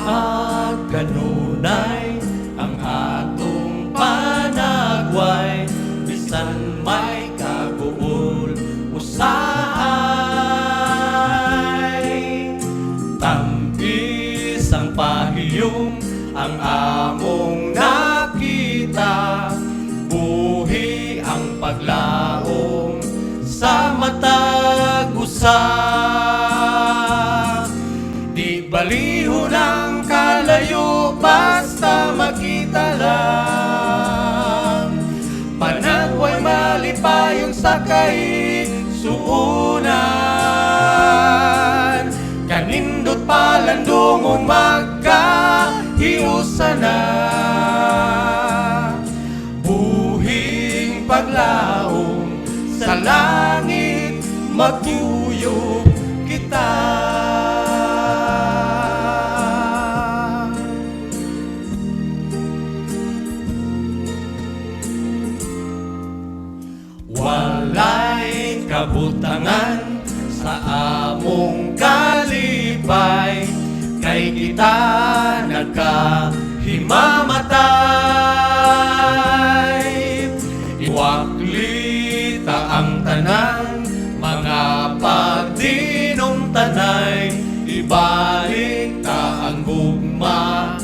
At kanunay ang atong panagway, bisan may kabuol usahay. Tampis ang pahiyong ang among nakita, buhi ang paglaom sa matag usa. Di baliho ng kalayo basta makita lang, panagway malipayong sa kaigsuunan. Kanindot palandong magkahiusa na, buhing paglaom sa langit magtuyog kita. Walay kabutangan sa among kalipay, kay kita nagkahimamatay. Iwaklita ang tanan, mga pagdinumtanay, ibalik ta ang gugma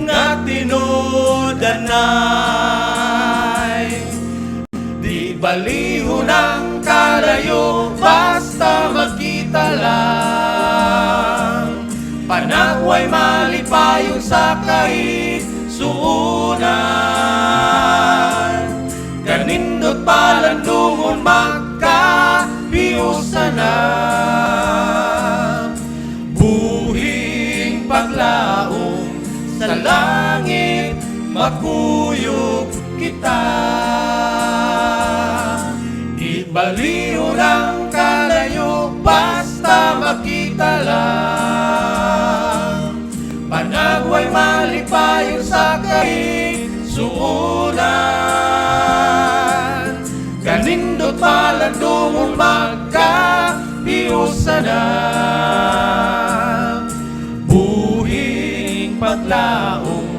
nga tinudanay. Di baliho ng kalayo basta magkita lang, panagway malipayong sa kaigsuunan. Kanindot palandungon magkahiusa na, buhing paglaom sa langit makuyog kita. Baliho ng kalayo basta makita lang, panagway malipayong sa kaigsuunan. Kanindot palandungon magkahiusa na, buhing paglaom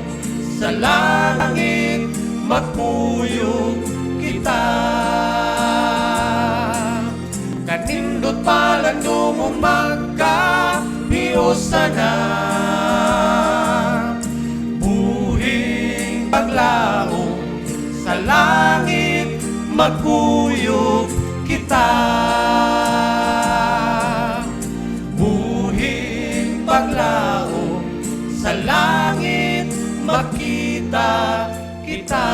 sa langit magpuyog kita. Kanindot palandungon magkahiusa na, buhing paglaom sa langit magkuyog kita. Buhing paglaom sa langit makita kita.